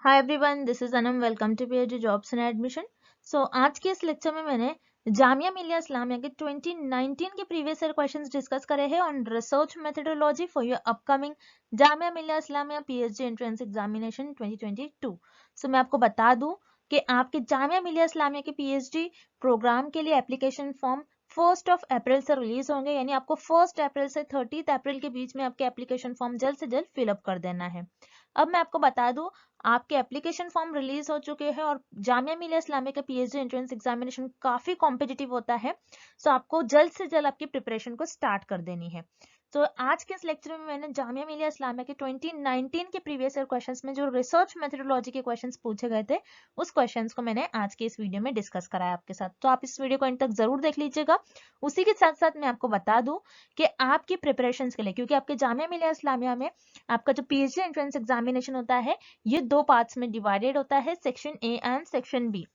Hi everyone, this is Anam. Welcome to PhD jobs and admission. आज के इस lecture में मैंने जामिया मिलिया इस्लामिया के 2019 के प्रीवियस ईयर क्वेश्चंस डिस्कस करे हैं on research methodology for your upcoming Jamia Millia Islamia PhD entrance examination 2022। मैं आपको बता दूं कि आपके जामिया मिलिया इस्लामिया के पीएचडी प्रोग्राम के लिए एप्लीकेशन फॉर्म 1 अप्रैल से रिलीज होंगे, यानी आपको 1 अप्रैल से 30 अप्रैल के बीच में आपके एप्लीकेशन फॉर्म जल्द से जल्द फिलअप कर देना है। अब मैं आपको बता दूं, आपके एप्लीकेशन फॉर्म रिलीज हो चुके हैं और जामिया मिलिया इस्लामिया का पीएचडी एंट्रेंस एग्जामिनेशन काफी कॉम्पिटिटिव होता है। आपको जल्द से जल्द आपकी प्रिपरेशन को स्टार्ट कर देनी है। आज के इस लेक्चर में मैंने जामिया मिलिया इस्लामिया के 2019 के प्रीवियस ईयर क्वेश्चंस में जो रिसर्च मेथोडोलॉजी के क्वेश्चंस पूछे गए थे, उस क्वेश्चंस को मैंने आज के इस वीडियो में डिस्कस कराया आपके साथ। तो आप इस वीडियो को एंड तक जरूर देख लीजिएगा। उसी के साथ साथ मैं आपको बता दूं कि आपकी प्रिपरेशन के लिए, क्योंकि आपके जामिया मिलिया इस्लामिया में आपका जो पीएचडी एंट्रेंस एग्जामिनेशन होता है ये 2 पार्ट्स में डिवाइडेड होता है, section A and section B.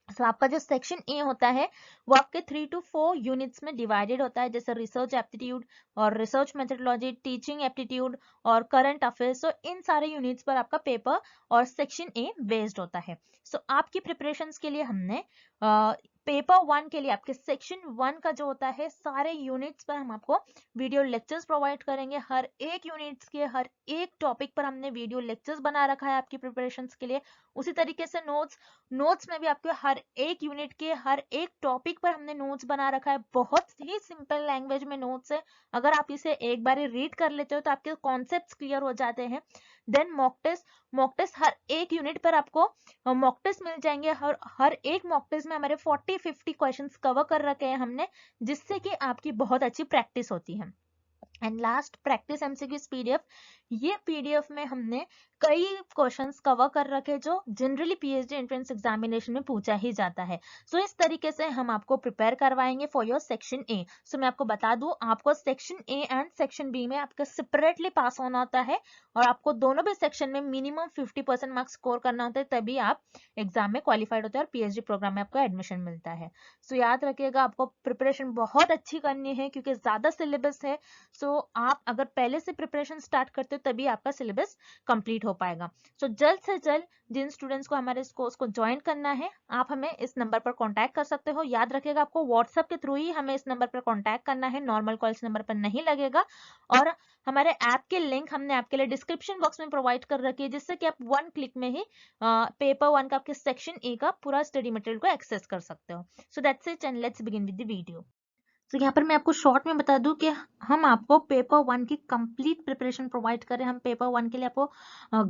आपका जो सेक्शन ए होता है वो आपके 3 to 4 यूनिट्स में डिवाइडेड होता है, जैसे रिसर्च एप्टीट्यूड और रिसर्च मेथोडोलॉजी, टीचिंग एप्टीट्यूड और करंट अफेयर्स। इन सारे यूनिट्स पर आपका पेपर और सेक्शन ए बेस्ड होता है। आपकी प्रिपरेशंस के लिए हमने पेपर 1 के लिए आपके सेक्शन 1 का जो होता है सारे यूनिट्स पर हम आपको वीडियो लेक्चर्स प्रोवाइड करेंगे। हर एक यूनिट्स के हर एक टॉपिक पर हमने वीडियो लेक्चर्स बना रखा है आपकी प्रिपरेशंस के लिए। उसी तरीके से नोट्स में भी आपके हर एक यूनिट के हर एक टॉपिक पर हमने नोट्स बना रखा है। बहुत ही सिंपल लैंग्वेज में नोट्स है, अगर आप इसे एक बार रीड कर लेते हो तो आपके कॉन्सेप्ट्स क्लियर हो जाते हैं। देन मॉक टेस्ट हर एक यूनिट पर आपको मॉक टेस्ट मिल जाएंगे। हर एक मॉक टेस्ट में हमारे 40-50 क्वेश्चंस कवर कर रखे हैं हमने, जिससे कि आपकी बहुत अच्छी प्रैक्टिस होती है। And last, practice MCQs PDF. ये पीडीएफ में हमने कई क्वेश्चंस कवर कर रखे जो जनरली पीएचडी एंट्रेंस एग्जामिनेशन में पूछा ही जाता है। इस तरीके से हम आपको प्रिपेयर करवाएंगे फॉर योर सेक्शन ए। मैं आपको बता दूं, आपको section A and section B में आपका सेपरेटली पास होना होता है और आपको दोनों भी सेक्शन में मिनिमम 50% मार्क्स स्कोर करना होता है, तभी आप एग्जाम में क्वालिफाइड होते हैं और पीएचडी प्रोग्राम में आपको एडमिशन मिलता है। याद रखिएगा, आपको प्रिपरेशन बहुत अच्छी करनी है क्योंकि ज्यादा सिलेबस है। आप अगर पहले से प्रिपरेशन स्टार्ट करते हो तभी आपका सिलेबस कंप्लीट हो पाएगा। जल्द से जल्द जिन स्टूडेंट्स को हमारे इस कोर्स को ज्वाइन करना है, आप हमें इस नंबर पर कांटेक्ट कर सकते हो। याद रखिएगा, आपको व्हाट्सएप के थ्रू ही हमें इस नंबर पर कांटेक्ट करना है, नॉर्मल कॉल इस नंबर पर नहीं लगेगा। और हमारे ऐप के लिंक हमने आपके लिए डिस्क्रिप्शन बॉक्स में प्रोवाइड कर रखी है, जिससे कि आप 1 क्लिक में ही पेपर 1 का आपके सेक्शन ए का पूरा स्टडी मटेरियल को एक्सेस कर सकते हो। That's it and let's begin with the video. यहाँ पर मैं आपको शॉर्ट में बता दूं कि हम आपको पेपर 1 की कंप्लीट प्रिपरेशन प्रोवाइड कर रहे हैं। हम पेपर 1 के लिए आपको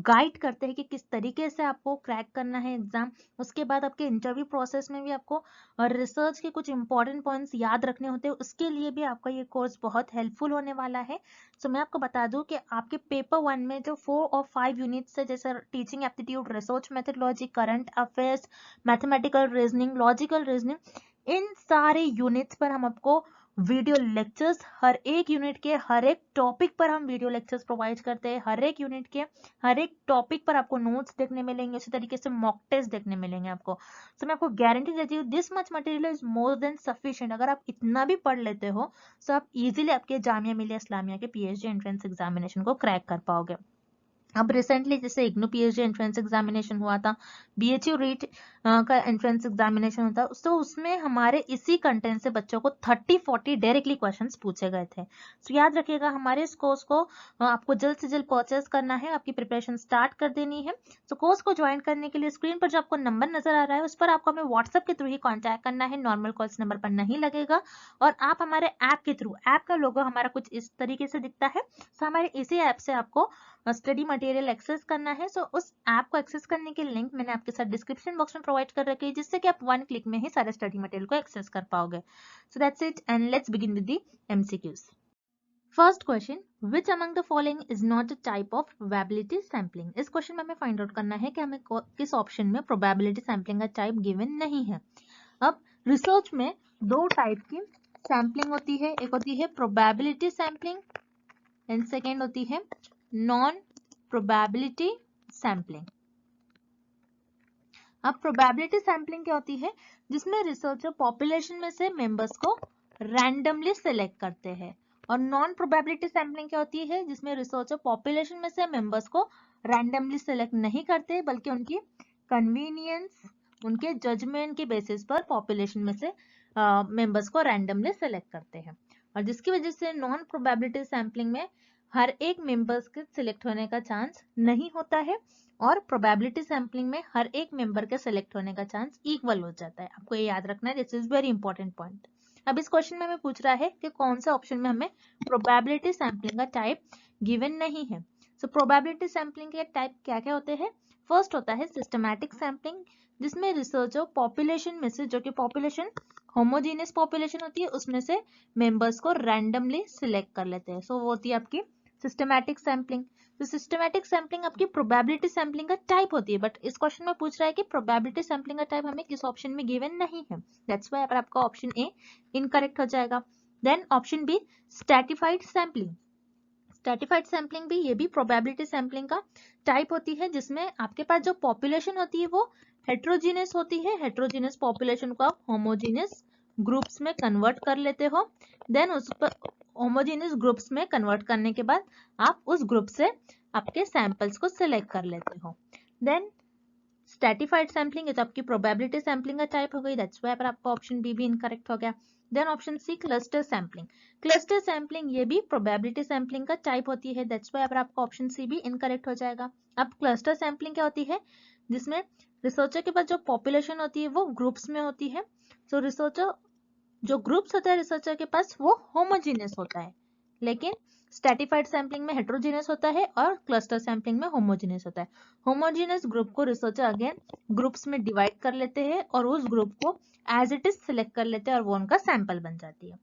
गाइड करते हैं कि किस तरीके से आपको क्रैक करना है एग्जाम। उसके बाद आपके इंटरव्यू प्रोसेस में भी आपको रिसर्च के कुछ इंपॉर्टेंट पॉइंट्स याद रखने होते हैं, उसके लिए भी आपका ये कोर्स बहुत हेल्पफुल होने वाला है। मैं आपको बता दूं कि आपके पेपर 1 में जो 4 और 5 यूनिट्स है, जैसे teaching aptitude, research methodology, current affairs, mathematical reasoning, logical reasoning, इन सारे यूनिट्स पर हम आपको वीडियो लेक्चर्स, हर एक यूनिट के हर एक टॉपिक पर हम वीडियो लेक्चर्स प्रोवाइड करते हैं। हर एक यूनिट के हर एक टॉपिक पर आपको नोट्स देखने मिलेंगे, उसी तरीके से मॉक टेस्ट देखने मिलेंगे आपको। मैं आपको गारंटी देती हूँ, this much material is more than sufficient. अगर आप इतना भी पढ़ लेते हो तो आप इजीली आपके जामिया मिलिया इस्लामिया के पीएचडी एंट्रेंस एग्जामिनेशन को क्रैक कर पाओगे। अब रिसेंटली जैसे इग्नू पीएचडी एंट्रेंस एग्जामिनेशन हुआ था, बीएचयू रीट का एंट्रेंस एग्जामिनेशन होता है, तो उसमें हमारे इसी कंटेंट से बच्चों को 30-40 डायरेक्टली क्वेश्चंस पूछे गए थे। याद रखिएगा, हमारे इस कोर्स को आपको जल्द से जल्द परचेस करना है, आपकी प्रिपरेशन स्टार्ट कर देनी है। कोर्स को ज्वाइन करने के लिए स्क्रीन पर जो आपको नंबर नजर आ रहा है उस पर आपको हमें व्हाट्सएप के थ्रू ही कॉन्टैक्ट करना है, नॉर्मल कॉल्स नंबर पर नहीं लगेगा। और आप हमारे ऐप के थ्रू, ऐप का लोगो हमारा कुछ इस तरीके से दिखता है, हमारे इसी ऐप से आपको स्टडी मटेरियल एक्सेस करना है। उस ऐप को एक्सेस करने के लिंक मैंने आपके साथ डिस्क्रिप्शन बॉक्स में प्रोवाइड कर रखी है, जिससे कि आप 1 क्लिक में ही सारे स्टडी मटेरियल को एक्सेस कर पाओगे। That's it and let's begin with the MCQs. First question, which among the following is not a type of probability sampling? इस क्वेश्चन में हमें फाइंड आउट करना है कि हमें किस ऑप्शन में प्रोबेबिलिटी सैम्पलिंग का टाइप गिवन नहीं है। अब रिसर्च में 2 टाइप की सैम्पलिंग होती है, एक होती है प्रोबेबिलिटी सैम्पलिंग एंड सेकेंड होती है नॉन प्रोबेबिलिटी सैम्पलिंग। अब प्रोबेबिलिटी सैम्पलिंग क्या होती है, जिसमें रिसर्चर पॉपुलेशन में से मेंबर्स को रैंडमली सिलेक्ट करते हैं। और नॉन प्रोबेबिलिटी सैम्पलिंग क्या होती है, जिसमें रिसर्चर पॉपुलेशन में से मेंबर्स को रैंडमली सेलेक्ट नहीं करते, बल्कि उनकी कन्वीनियंस, उनके जजमेंट के बेसिस पर पॉपुलेशन में से मेंबर्स को रैंडमली सेलेक्ट करते हैं। और जिसकी वजह से नॉन प्रोबेबिलिटी सैम्पलिंग में हर एक मेंबर्स के सिलेक्ट होने का चांस नहीं होता है, और प्रोबेबिलिटी सैम्पलिंग में हर एक मेंबर के सिलेक्ट होने का चांस इक्वल हो जाता है। आपको ये याद रखना है, this is very important point. अब इस क्वेश्चन में हमें पूछ रहा है कि कौन सा ऑप्शन में हमें प्रोबेबिलिटी सैम्पलिंग का टाइप गिवन नहीं है। सो प्रोबेबिलिटी सैम्पलिंग के टाइप क्या क्या होते हैं? फर्स्ट होता है सिस्टमैटिक सैम्पलिंग, जिसमें रिसर्चर पॉपुलेशन में से, जो कि पॉपुलेशन होमोजीनियस पॉपुलेशन होती है, उसमें से मेंबर्स को रैंडमली सिलेक्ट कर लेते हैं। सो वो होती है आपकी सिस्टमैटिक सैम्पलिंग। तो सिस्टमैटिक सैम्पलिंग आपकी प्रोबेबिलिटी सैम्पलिंग का टाइप होती है, बट इस क्वेश्चन में पूछ रहा है कि प्रोबेबिलिटी सैम्पलिंग का टाइप हमें किस ऑप्शन में गिवन नहीं है। दैट्स व्हाई आपका ऑप्शन ए इनकरेक्ट हो जाएगा। Then option B stratified sampling. Stratified sampling भी, ये भी प्रोबेबिलिटी सैम्पलिंग का टाइप होती है, जिसमें आपके पास जो पॉपुलेशन होती है वो हेट्रोजीनियस होती है। हेट्रोजीनियस पॉपुलेशन को आप होमोजीनियस ग्रुप्स में कन्वर्ट कर लेते हो। देन उस पर होमोजीनियस ग्रुप्स में कन्वर्ट करने के बाद आप उस ग्रुप से आपके सैंपल्स को सिलेक्ट कर लेते हो। देन स्ट्रैटिफाइड सैम्पलिंग, ये तो आपकी प्रोबेबिलिटी सैम्पलिंग का टाइप हो गई। दैट्स व्हाई पर आपका ऑप्शन बी भी इनकरेक्ट हो गया। Then option C cluster sampling. Cluster sampling ये भी प्रोबेबिलिटी सैम्पलिंग का टाइप होती है। दैट्स व्हाई पर आपका ऑप्शन सी भी इनकरेक्ट हो जाएगा। अब क्लस्टर सैम्पलिंग क्या होती है? जिसमें रिसर्चर के पास जो पॉपुलेशन होती है वो ग्रुप्स में होती है। सो रिसर्चर जो ग्रुप्स होता है रिसर्चर के पास वो होमोजीनियस होता है, लेकिन स्ट्रैटिफाइड सैम्पलिंग में हेट्रोजीनियस होता है और क्लस्टर सैम्पलिंग में होमोजीनियस होता है। होमोजीनियस ग्रुप को रिसर्चर अगेन ग्रुप्स में डिवाइड कर लेते हैं और उस ग्रुप को एज इट इज सिलेक्ट कर लेते हैं और वो उनका सैंपल बन जाती है।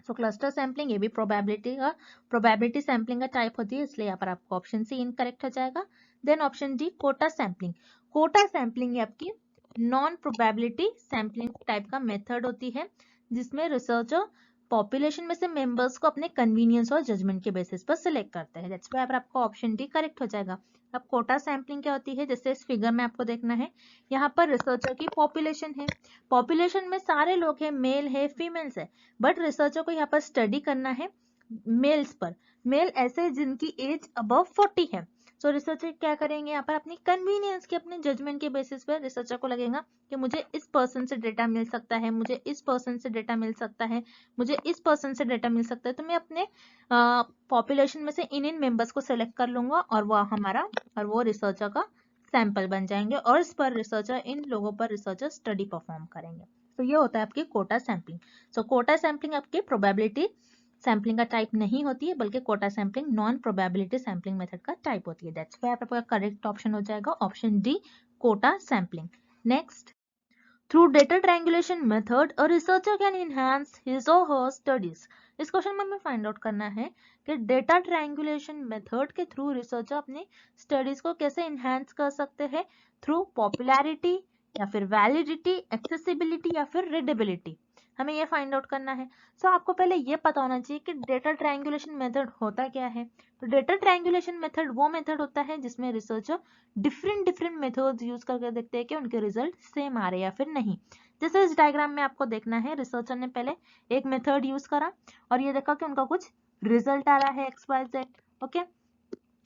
सो क्लस्टर सैम्पलिंग ये भी प्रोबेबिलिटी सैम्पलिंग का टाइप होती है, इसलिए यहाँ पर आपको ऑप्शन सी इनकरेक्ट हो जाएगा। Then option D quota sampling. Quota sampling आपकी नॉन प्रोबेबिलिटी सैम्पलिंग टाइप का मेथड होती है, जिसमें रिसर्चर पॉपुलेशन में से मेंबर्स को अपने कन्वीनियंस और जजमेंट के बेसिस पर सिलेक्ट करते हैं। दैट्स व्हाई आपका ऑप्शन डी करेक्ट हो जाएगा। अब कोटा सैम्पलिंग क्या होती है? जैसे इस फिगर में आपको देखना है, यहाँ पर रिसर्चर की पॉपुलेशन है, पॉपुलेशन में सारे लोग हैं, मेल है, फीमेल्स है, बट रिसर्चर को यहाँ पर स्टडी करना है मेल्स पर। मेल ऐसे जिनकी एज अबव 40 है। सो रिसर्चर क्या करेंगे यहाँ पर अपनी कन्वीनियंस के, अपने जजमेंट के बेसिस पर रिसर्चर को लगेगा कि मुझे इस पर्सन से डेटा मिल सकता है, मुझे इस पर्सन से डेटा मिल सकता है, मुझे इस पर्सन से डेटा मिल सकता है, तो मैं अपने पॉपुलेशन में से इन मेंबर्स को सेलेक्ट कर लूंगा और वो रिसर्चर का सैंपल बन जाएंगे और इस पर रिसर्चर, इन लोगों पर रिसर्चर स्टडी परफॉर्म करेंगे। तो ये होता है आपकी quota sampling. So quota sampling आपकी प्रोबेबिलिटी सैम्पलिंग का टाइप नहीं होती है, बल्कि quota sampling non probability sampling method का टाइप होती है। दैट्स व्हाई आपका करेक्ट ऑप्शन हो जाएगा option D quota sampling. Next, through data triangulation method a researcher can enhance his और हर स्टडीज। इस क्वेश्चन में हमें फाइंड आउट करना है कि डेटा ट्रायंगुलेशन मेथड के थ्रू रिसर्चर अपनी स्टडीज को कैसे एनहांस कर सकते हैं, थ्रू पॉपुलैरिटी या फिर वैलिडिटी, एक्सेसिबिलिटी या फिर रीडेबिलिटी, हमें ये फाइंड आउट करना है। सो आपको पहले ये पता होना चाहिए कि डेटा ट्रायंगुलेशन मेथड होता क्या है। तो डेटा ट्रायंगुलेशन मेथड वो मेथड होता है जिसमें रिसर्चर डिफरेंट मेथड्स यूज करके देखते हैं कि उनके रिजल्ट सेम आ रहे या फिर नहीं। जैसे इस डायग्राम में आपको देखना है, रिसर्चर ने पहले एक मेथड यूज करा और ये देखा कि उनका कुछ रिजल्ट आ रहा है XYZ, ओके।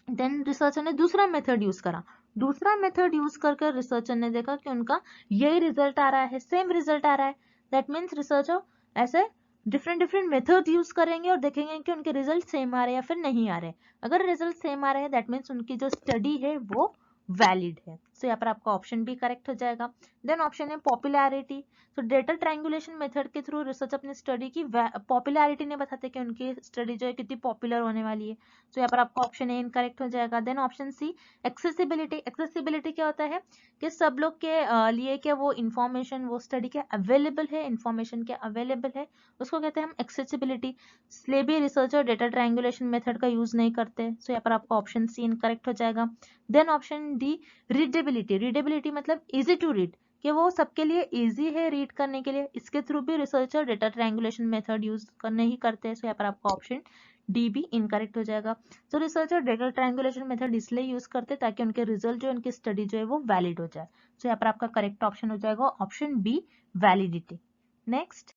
देन रिसर्चर ने दूसरा मेथड यूज करा, दूसरा मेथड यूज करके रिसर्चर ने देखा कि उनका यही रिजल्ट आ रहा है, सेम रिजल्ट आ रहा है। दैट मीन्स रिसर्चर ऐसे डिफरेंट मेथड यूज करेंगे और देखेंगे कि उनके रिजल्ट सेम आ रहे हैं या फिर नहीं आ रहे। अगर रिजल्ट सेम आ रहे हैं दैट मीन्स उनकी जो स्टडी है वो वैलिड है। सो यहाँ पर आपका ऑप्शन भी करेक्ट हो जाएगा। देन ऑप्शन है पॉपुलैरिटी। तो डेटा ट्रायंगुलेशन मेथड के थ्रू रिसर्च अपनी स्टडी की पॉपुलैरिटी ने बताते कि उनकी स्टडी जो है कितनी पॉपुलर होने वाली है। तो यहाँ पर आपका ऑप्शन ए इनकरेक्ट हो जाएगा। Then option C accessibility. Accessibility क्या होता है कि सब लोग के लिए क्या वो इंफॉर्मेशन, वो स्टडी के अवेलेबल है, इंफॉर्मेशन के अवेलेबल है, उसको कहते हैं हम एक्सेसिबिलिटी। इसलिए भी रिसर्चर डेटा ट्रायंगुलेशन मेथड का यूज नहीं करते। सो यहाँ पर आपका ऑप्शन सी इनकरेक्ट हो जाएगा। Then option D readability. Readability मतलब इजी टू रीड, कि वो सबके लिए इजी है रीड करने के लिए, इसके थ्रू भी researcher data triangulation method use नहीं करते हैं। सो यहाँ पर आपका ऑप्शन डी भी इनकरेक्ट हो जाएगा। तो रिसर्चर डेटा ट्रायंगुलेशन मेथड इसलिए यूज करते हैं ताकि उनके रिजल्ट जो है, उनकी स्टडी जो है वो वैलिड हो जाए। सो यहाँ पर आपका करेक्ट ऑप्शन हो जाएगा option B validity. Next,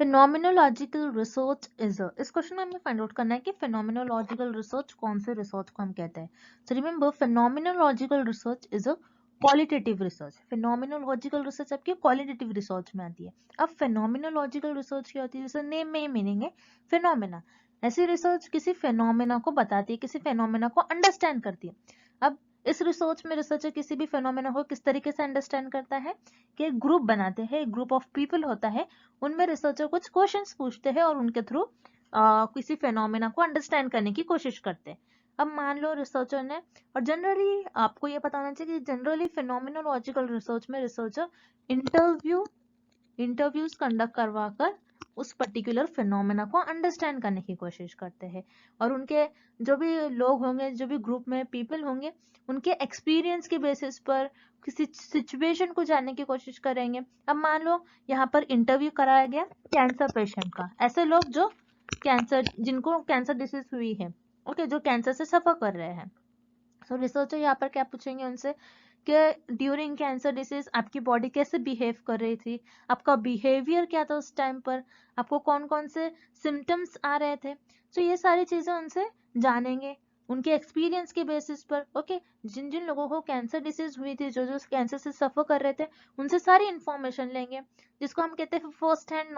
phenomenological research is इस क्वेश्चन में हमें फाइंड आउट करना है कि फिनोमिनोलॉजिकल रिसर्च कौन से रिसर्च को हम कहते हैं. So remember phenomenological research is a qualitative research. Phenomenological research आपकी क्वालिटेटिव रिसर्च में आती है. अब फिनोमिनोलॉजिकल रिसर्च क्या होती है, जैसे नेम में ही मीनिंग है फिनोमिना. ऐसी रिसर्च किसी फिनोमिना को बताती है, किसी फिनोमिना को अंडरस्टैंड करती है. अब इस रिसर्च में रिसर्चर किसी भी फिनोमिना को किस तरीके से अंडरस्टैंड करता है कि एक ग्रुप बनाते हैं, एक ग्रुप ऑफ पीपल होता है, उनमें रिसर्चर कुछ क्वेश्चंस पूछते हैं और उनके थ्रू किसी फिनोमिना को अंडरस्टैंड करने की कोशिश करते हैं. अब मान लो रिसर्चर ने, और जनरली आपको ये पता होना चाहिए कि जनरली फिनोमिनोलॉजिकल रिसर्च में रिसर्चर इंटरव्यूज कंडक्ट करवाकर उस पर्टिकुलर फिनोमेना को अंडरस्टैंड करने की कोशिश करते हैं, और उनके जो भी लोग होंगे, जो भी ग्रुप में पीपल होंगे, उनके एक्सपीरियंस के बेसिस पर किसी सिचुएशन को जानने की कोशिश करेंगे. अब मान लो यहाँ पर इंटरव्यू कराया गया कैंसर पेशेंट का, ऐसे लोग जो कैंसर, जिनको कैंसर डिसीज हुई है, ओके, जो कैंसर से सफर कर रहे हैं. सो रिसर्चर यहाँ पर क्या पूछेंगे उनसे कि ड्यूरिंग कैंसर डिसीज आपकी बॉडी कैसे बिहेव कर रही थी, आपका बिहेवियर क्या था उस टाइम पर, आपको कौन कौन से सिम्टम्स आ रहे थे. सो ये सारी चीजें उनसे जानेंगे उनके एक्सपीरियंस के बेसिस पर. ओके, जिन जिन लोगों को कैंसर डिसीज हुई थी, जो जो कैंसर से सफर कर रहे थे, उनसे सारी इंफॉर्मेशन लेंगे, जिसको हम कहते हैं फर्स्ट हैंड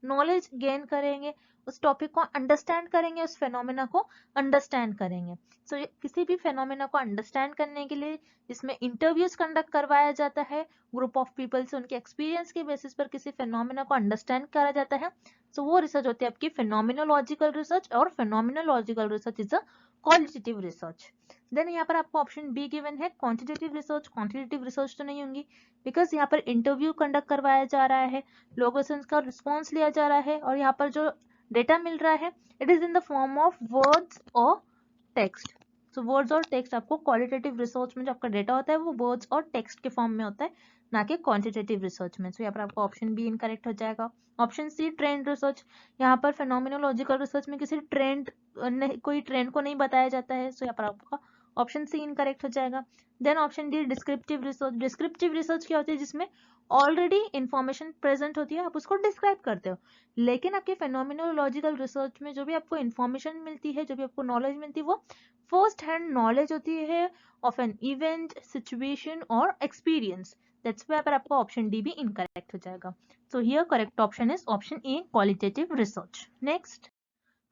नॉलेज गेन करेंगे, उस टॉपिक को अंडरस्टैंड करेंगे, उस फेनोमेना को अंडरस्टैंड करेंगे. सो किसी भी फेनोमेना को अंडरस्टैंड करने के लिए इसमें इंटरव्यूज कंडक्ट करवाया जाता है, ग्रुप ऑफ पीपल से उनके एक्सपीरियंस के बेसिस पर किसी फेनोमेना को अंडरस्टैंड करा जाता है. सो वो रिसर्च होती है आपकी फेनोमिनोलॉजिकल रिसर्च, और phenomenological research is a qualitative research. Then यहाँ पर आपको ऑप्शन बी गिवन है क्वांटिटेटिव रिसर्च. क्वांटिटेटिव रिसर्च तो नहीं होंगी, बिकॉज यहाँ पर इंटरव्यू कंडक्ट करवाया जा रहा है, लोगों से उसका रिस्पॉन्स लिया जा रहा है, और यहाँ पर जो डेटा मिल रहा है it is in the form of words और टेक्स्ट. सो वर्ड्स और टेक्स्ट आपको क्वालिटेटिव रिसर्च में जो आपका डेटा होता है वो वर्ड्स और टेक्स्ट के फॉर्म में होता है, ना कि क्वांटिटेटिव रिसर्च में. सो यहाँ पर आपको ऑप्शन बी इनकरेक्ट हो जाएगा. Option C trend research. यहाँ पर फेनोमिनोलॉजिकल रिसर्च में किसी ट्रेंड कोई ट्रेंड को नहीं बताया जाता है. सो यहाँ पर आपका ऑप्शन सी इनकरेक्ट हो जाएगा. Then option D descriptive research. Descriptive research क्या होती है, जिसमें ऑलरेडी इंफॉर्मेशन प्रेजेंट होती है, आप उसको डिस्क्राइब करते हो. लेकिन आपके फेनोमिनोलॉजिकल रिसर्च में जो भी आपको इंफॉर्मेशन मिलती है, जो भी आपको नॉलेज मिलती है, वो फर्स्ट हैंड नॉलेज होती है ऑफ एन इवेंट, सिचुएशन और एक्सपीरियंस. दैट्स व्हाई पर आपका ऑप्शन डी भी इनकरेक्ट हो जाएगा. So here correct option is option A qualitative research. Next,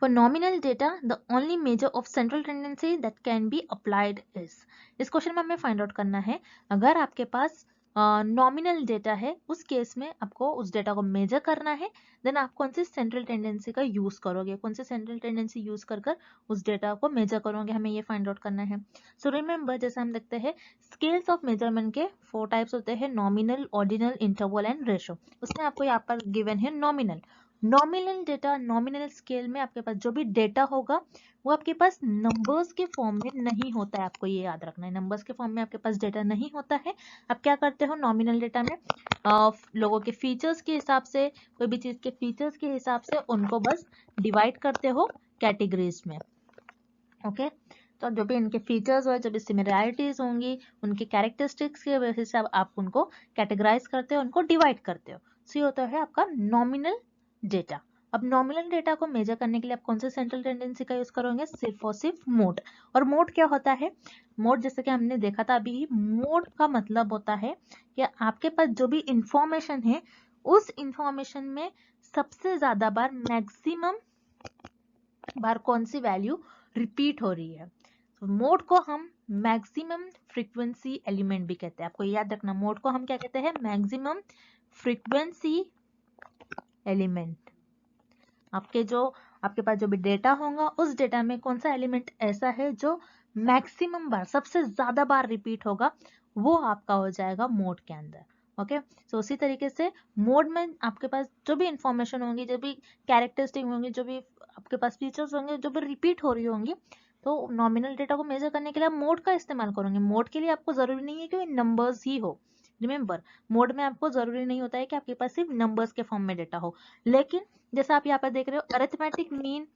for nominal data the only measure of central tendency that can be applied is. इस question में हमें find out करना है, अगर आपके पास नॉमिनल डेटा है, उस केस में आपको उस डेटा को मेजर करना है, देन आप कौन सी सेंट्रल टेंडेंसी का यूज करोगे, कौन सी सेंट्रल टेंडेंसी यूज कर कर उस डेटा को मेजर करोगे, हमें ये फाइंड आउट करना है. सो रिमेंबर, जैसे हम देखते हैं स्केल्स ऑफ मेजरमेंट के 4 टाइप्स होते हैं, nominal, ordinal, interval and ratio. उसमें आपको यहाँ पर गिवन है nominal. Nominal data, nominal scale में आपके पास जो भी डेटा होगा वो आपके पास नंबर्स के फॉर्म में नहीं होता है, आपको ये याद रखना है, नंबर्स के फॉर्म में आपके पास डेटा नहीं होता है. आप क्या करते हो नॉमिनल डेटा में, लोगों के फीचर्स के हिसाब से, कोई भी चीज के फीचर्स के हिसाब से उनको बस डिवाइड करते हो कैटेगरीज में. ओके, तो जो भी इनके फीचर्स हो, जो भी सिमिलैरिटीज होंगी, उनके कैरेक्टरिस्टिक्स के बेसिस से आप उनको कैटेगराइज करते हो, उनको डिवाइड करते हो. सो ये होता है आपका नॉमिनल डेटा. अब नॉमिनल डेटा को मेजर करने के लिए आप कौन से सेंट्रल टेंडेंसी का यूज करोगे, सिर्फ और सिर्फ मोड. और मोड क्या होता है, मोड जैसे कि हमने देखा था अभी, मोड का मतलब होता है कि आपके पास जो भी इंफॉर्मेशन है, उस इंफॉर्मेशन में सबसे ज्यादा बार, मैक्सिमम बार कौन सी वैल्यू रिपीट हो रही है. मोड को हम मैक्सिमम फ्रीक्वेंसी एलिमेंट भी कहते हैं. आपको याद रखना, मोड को हम क्या कहते हैं, मैक्सिमम फ्रीक्वेंसी एलिमेंट. आपके पास जो भी डेटा होगा, उस डेटा में कौन सा एलिमेंट ऐसा है जो मैक्सिमम बार, सबसे ज्यादा बार रिपीट होगा, वो आपका हो जाएगा मोड के अंदर. ओके, सो उसी तरीके से मोड में आपके पास जो भी इंफॉर्मेशन होंगी, जो भी कैरेक्टरिस्टिक होंगी, जो भी आपके पास फीचर्स होंगे, जो भी रिपीट हो रही होंगी, तो नॉमिनल डेटा को मेजर करने के लिए आप मोड का इस्तेमाल करोगे. मोड के लिए आपको जरूरी नहीं है कि नंबर्स ही हो, रिमेंबर, मोड में आपको जरूरी नहीं होता है कि आपके पास सिर्फ नंबर्स के फॉर्म में डेटा हो, लेकिन जैसा आप यहाँ पर देख रहे हो arithmetic mean,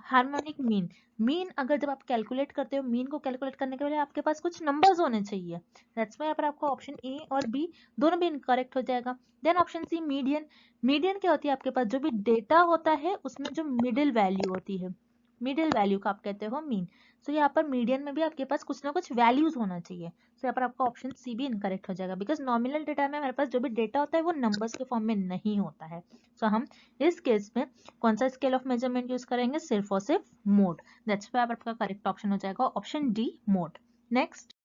harmonic mean, mean अगर जब आप कैलकुलेट करते हो, मीन को कैलकुलेट करने के लिए आपके पास कुछ नंबर्स होने चाहिए, दैट्स व्हाई यहाँ पर आपको ऑप्शन ए और बी दोनों भी इनकरेक्ट हो जाएगा। Then option C median, median क्या होती है, आपके पास जो भी डेटा होता है उसमें जो मिडिल वैल्यू होती है, मिडिल वैल्यू का आप कहते हो मीन। सो यहाँ पर मीडियन में भी आपके पास कुछ ना कुछ वैल्यूज होना चाहिए। सो यहाँ पर आपका ऑप्शन सी भी इनकरेक्ट हो जाएगा, बिकॉज नॉमिनल डेटा में हमारे पास जो भी डेटा होता है वो नंबर्स के फॉर्म में नहीं होता है। सो हम इस केस में कौन सा स्केल ऑफ मेजरमेंट यूज करेंगे, सिर्फ और सिर्फ मोड। दैट्स व्हाई आपका करेक्ट ऑप्शन हो जाएगा option D, mode. Next,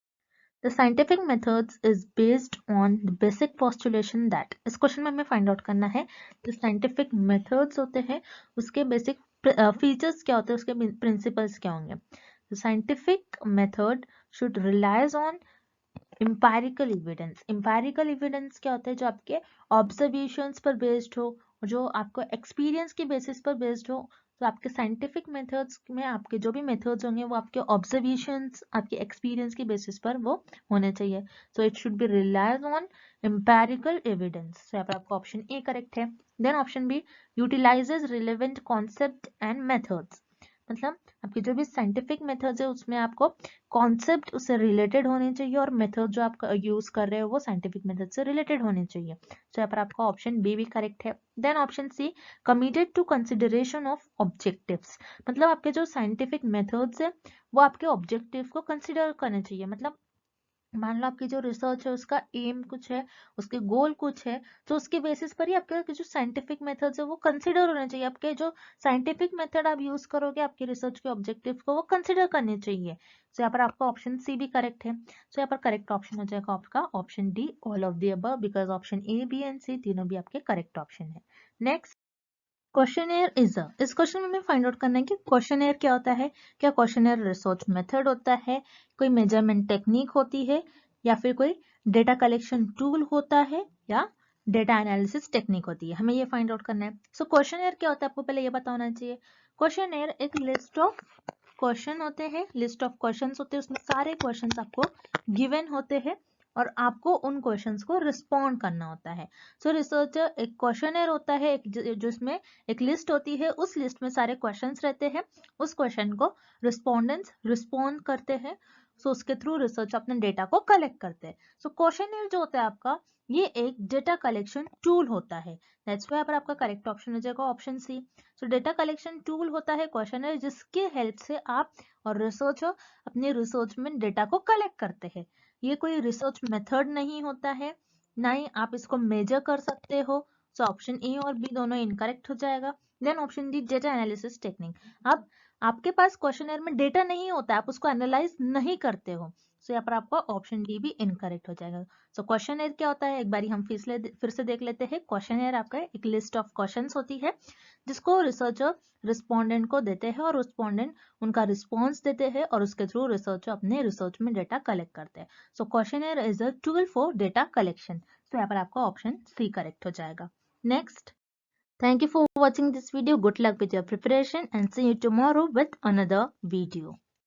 The scientific methods is based on the basic postulation that, इस क्वेश्चन में हमें फाइंड आउट करना है जो साइंटिफिक मेथड्स होते हैं उसके बेसिक फीचर्स क्या होते हैं, उसके प्रिंसिपल्स क्या होंगे। Scientific method should relies on empirical evidence. Empirical evidence क्या होता है, जो आपके ऑब्जर्वेशंस पर बेस्ड हो, जो आपको एक्सपीरियंस के बेसिस पर बेस्ड हो। तो आपके साइंटिफिक मेथड्स में आपके जो भी मेथड्स होंगे वो आपके ऑब्जर्वेशंस, आपके एक्सपीरियंस के बेसिस पर वो होने चाहिए। So it should be relies on empirical evidence. So यहाँ पर आपका ऑप्शन ए करेक्ट है। Then option B, utilises relevant concept and methods, मतलब आपके जो भी साइंटिफिक मेथड्स है उसमें आपको कॉन्सेप्ट उससे रिलेटेड होने चाहिए और मेथड जो आप यूज कर रहे हो वो साइंटिफिक मेथड से रिलेटेड होने चाहिए। तो यहाँ पर आपका ऑप्शन बी भी करेक्ट है। Then option C, committed to consideration of objectives, मतलब आपके जो साइंटिफिक मेथड्स है वो आपके ऑब्जेक्टिव को कंसिडर करने चाहिए। मतलब मान लो आपकी जो रिसर्च है उसका एम कुछ है, उसके गोल कुछ है, तो उसके बेसिस पर ही आपके जो साइंटिफिक मेथड्स है वो कंसिडर होने चाहिए। आपके जो साइंटिफिक मेथड आप यूज करोगे आपके रिसर्च के ऑब्जेक्टिव को वो कंसिडर करने चाहिए। तो यहाँ पर आपका ऑप्शन सी भी करेक्ट है। तो यहाँ पर करेक्ट ऑप्शन हो जाएगा आपका option D, all of the above, because option A, B and C तीनों भी आपके करेक्ट ऑप्शन है। नेक्स्ट, क्वेश्चनेयर इज अ, इस क्वेश्चन में हमें फाइंड आउट करना है कि क्वेश्चनेयर क्या होता है। क्या क्वेश्चनेयर रिसर्च मेथड होता है, कोई मेजरमेंट टेक्निक होती है, या फिर कोई डेटा कलेक्शन टूल होता है, या डेटा एनालिसिस टेक्निक होती है, हमें ये फाइंड आउट करना है। सो क्वेश्चनेयर क्या होता है आपको पहले ये पता होना चाहिए। क्वेश्चनेयर एक लिस्ट ऑफ क्वेश्चन होते हैं, लिस्ट ऑफ क्वेश्चंस होते हैं, उसमें सारे क्वेश्चंस आपको गिवन होते हैं और आपको उन क्वेश्चंस को रिस्पॉन्ड करना होता है। सो रिसर्चर एक क्वेश्चनर होता है एक जिसमें एक लिस्ट होती है, उस लिस्ट में सारे क्वेश्चंस रहते हैं, उस क्वेश्चन को रिस्पोंडेंट्स रिस्पॉन्ड करते हैं। सो उसके थ्रू रिसर्च अपने डेटा को कलेक्ट करते हैं। सो क्वेश्चनर जो होता है आपका ये एक डेटा कलेक्शन टूल होता है। दैट्स व्हाई पर आपका करेक्ट ऑप्शन हो जाएगा option C. So data collection tool होता है क्वेश्चनर, जिसके हेल्प से आप और रिसर्चर अपने रिसर्च में डेटा को कलेक्ट करते हैं। ये कोई रिसर्च मेथड नहीं होता है, ना ही आप इसको मेजर कर सकते हो। सो ऑप्शन ए और बी दोनों इनकरेक्ट हो जाएगा। Then option D, data analysis technique, अब आपके पास क्वेश्चनर में डेटा नहीं होता है, आप उसको एनालाइज नहीं करते हो। सो यहाँ पर आपका ऑप्शन डी भी इनकरेक्ट हो जाएगा। सो क्वेश्चनर क्या होता है एक बारी हम फिर से देख लेते हैं। क्वेश्चनर आपका एक लिस्ट ऑफ क्वेश्चंस होती है जिसको रिसर्चर रिस्पोंडेंट को देते हैं और रिस्पोंडेंट उनका रिस्पॉन्स देते हैं और उसके थ्रू रिसर्चर अपने रिसर्च में डेटा कलेक्ट करते हैं। So questionnaire is a tool for data collection. तो यहाँ पर आपका ऑप्शन सी करेक्ट हो जाएगा। Next, thank you for watching this video. Good luck with your preparation and see you tomorrow with another video.